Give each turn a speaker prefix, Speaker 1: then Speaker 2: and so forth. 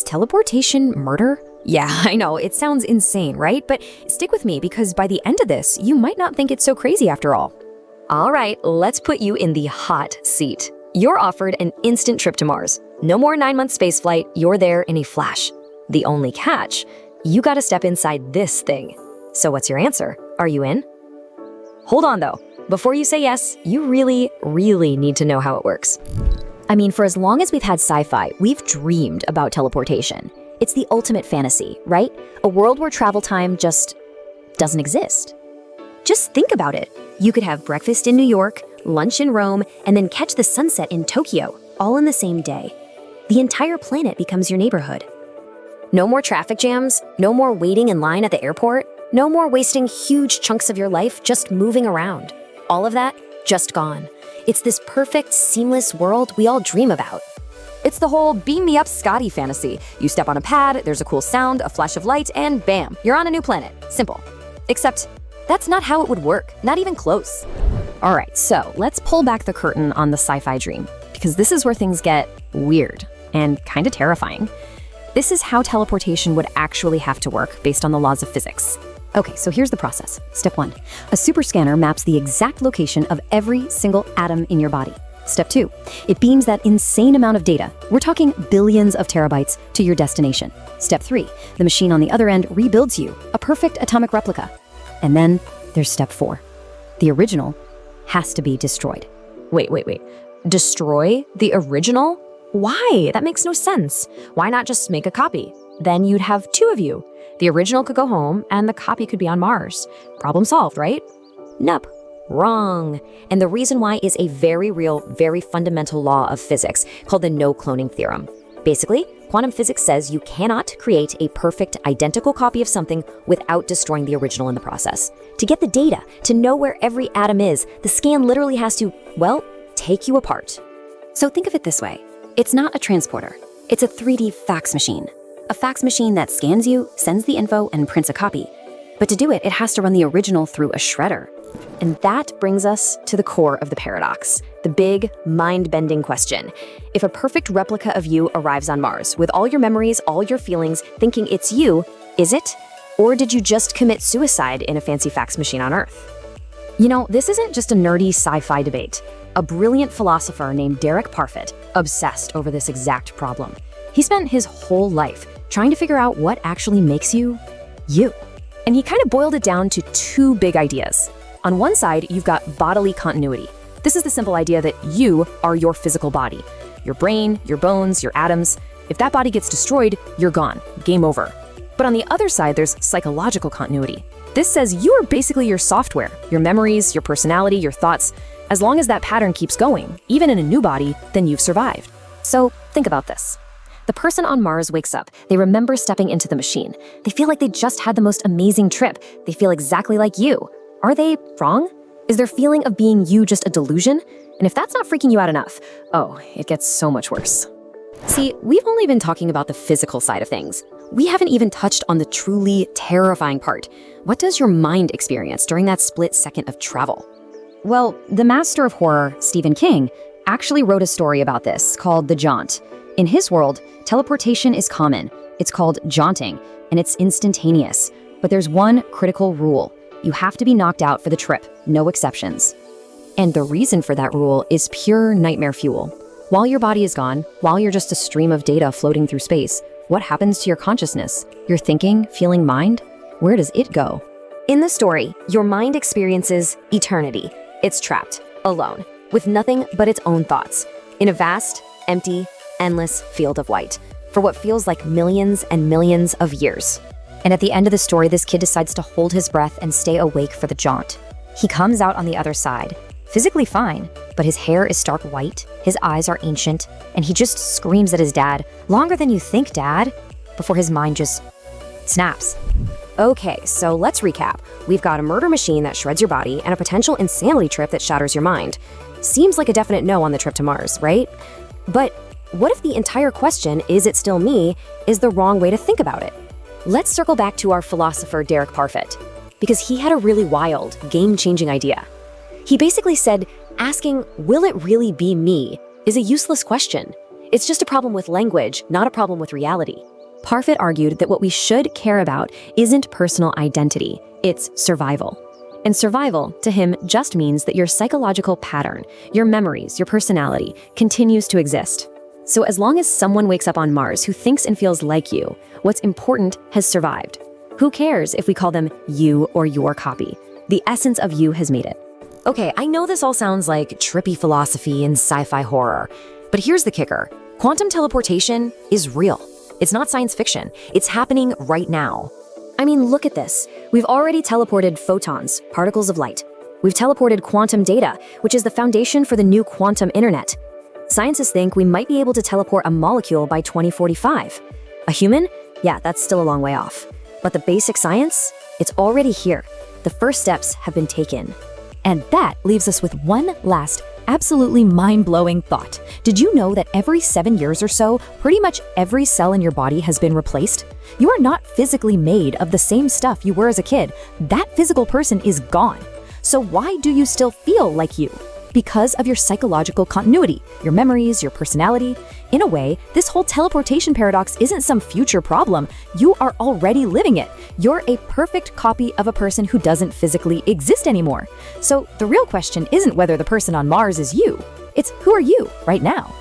Speaker 1: Is teleportation murder? Yeah, I know, it sounds insane, right? But stick with me because by the end of this, you might not think it's so crazy after all. All right, let's put you in the hot seat. You're offered an instant trip to Mars. No more 9-month spaceflight, you're there in a flash. The only catch, you gotta step inside this thing. So what's your answer? Are you in? Hold on though. Before you say yes, you really need to know how it works. I mean, for as long as we've had sci-fi, we've dreamed about teleportation. It's the ultimate fantasy, right? A world where travel time just doesn't exist. Just think about it. You could have breakfast in New York, lunch in Rome, and then catch the sunset in Tokyo, all in the same day. The entire planet becomes your neighborhood. No more traffic jams, no more waiting in line at the airport, no more wasting huge chunks of your life just moving around. All of that, just gone. It's this perfect, seamless world we all dream about. It's the whole beam me up Scotty fantasy. You step on a pad, there's a cool sound, a flash of light, and bam, you're on a new planet. Simple. Except, that's not how it would work, not even close. All right, so let's pull back the curtain on the sci-fi dream, because this is where things get weird and kind of terrifying. This is how teleportation would actually have to work based on the laws of physics. Okay, so here's the process. Step 1, a super scanner maps the exact location of every single atom in your body. Step 2, it beams that insane amount of data, we're talking billions of terabytes, to your destination. Step 3, the machine on the other end rebuilds you, a perfect atomic replica. And then there's step 4. The original has to be destroyed. Wait. Destroy the original? Why? That makes no sense. Why not just make a copy? Then you'd have 2 of you. The original could go home and the copy could be on Mars. Problem solved, right? Nope. Wrong. And the reason why is a very real, very fundamental law of physics called the no-cloning theorem. Basically, quantum physics says you cannot create a perfect, identical copy of something without destroying the original in the process. To get the data, to know where every atom is, the scan literally has to, well, take you apart. So think of it this way. It's not a transporter. It's a 3D fax machine. A fax machine that scans you, sends the info, and prints a copy. But to do it, it has to run the original through a shredder. And that brings us to the core of the paradox, the big, mind-bending question. If a perfect replica of you arrives on Mars, with all your memories, all your feelings, thinking it's you, is it? Or did you just commit suicide in a fancy fax machine on Earth? You know, this isn't just a nerdy sci-fi debate. A brilliant philosopher named Derek Parfits obsessed over this exact problem. He spent his whole life trying to figure out what actually makes you, you. And he kind of boiled it down to 2 big ideas. On one side, you've got bodily continuity. This is the simple idea that you are your physical body. Your brain, your bones, your atoms. If that body gets destroyed, you're gone. Game over. But on the other side, there's psychological continuity. This says you are basically your software, your memories, your personality, your thoughts. As long as that pattern keeps going, even in a new body, then you've survived. So think about this. The person on Mars wakes up. They remember stepping into the machine. They feel like they just had the most amazing trip. They feel exactly like you. Are they wrong? Is their feeling of being you just a delusion? And if that's not freaking you out enough, oh, it gets so much worse. See, we've only been talking about the physical side of things. We haven't even touched on the truly terrifying part. What does your mind experience during that split second of travel? Well, the master of horror, Stephen King, actually wrote a story about this called The Jaunt. In his world, teleportation is common. It's called jaunting, and it's instantaneous. But there's one critical rule. You have to be knocked out for the trip, no exceptions. And the reason for that rule is pure nightmare fuel. While your body is gone, while you're just a stream of data floating through space, what happens to your consciousness? Your thinking, feeling mind? Where does it go? In the story, your mind experiences eternity. It's trapped, alone, with nothing but its own thoughts, in a vast, empty, endless field of white, for what feels like millions and millions of years. And at the end of the story, this kid decides to hold his breath and stay awake for the jaunt. He comes out on the other side, physically fine, but his hair is stark white, his eyes are ancient, and he just screams at his dad, "Longer than you think, Dad," before his mind just snaps. Okay, so let's recap. We've got a murder machine that shreds your body and a potential insanity trip that shatters your mind. Seems like a definite no on the trip to Mars, right? But what if the entire question, "Is it still me?" is the wrong way to think about it? Let's circle back to our philosopher Derek Parfits, because he had a really wild, game-changing idea. He basically said, asking, "Will it really be me?" is a useless question. It's just a problem with language, not a problem with reality. Parfit argued that what we should care about isn't personal identity, it's survival. And survival, to him, just means that your psychological pattern, your memories, your personality, continues to exist. So as long as someone wakes up on Mars who thinks and feels like you, what's important has survived. Who cares if we call them you or your copy? The essence of you has made it. Okay, I know this all sounds like trippy philosophy and sci-fi horror, but here's the kicker. Quantum teleportation is real. It's not science fiction. It's happening right now. I mean, look at this. We've already teleported photons, particles of light. We've teleported quantum data, which is the foundation for the new quantum internet. Scientists think we might be able to teleport a molecule by 2045. A human? Yeah, that's still a long way off. But the basic science? It's already here. The first steps have been taken.
Speaker 2: And that leaves us with one last, absolutely mind-blowing thought. Did you know that every 7 years or so, pretty much every cell in your body has been replaced? You are not physically made of the same stuff you were as a kid. That physical person is gone. So why do you still feel like you? Because of your psychological continuity, your memories, your personality. In a way, this whole teleportation paradox isn't some future problem. You are already living it. You're a perfect copy of a person who doesn't physically exist anymore. So the real question isn't whether the person on Mars is you. It's who are you right now?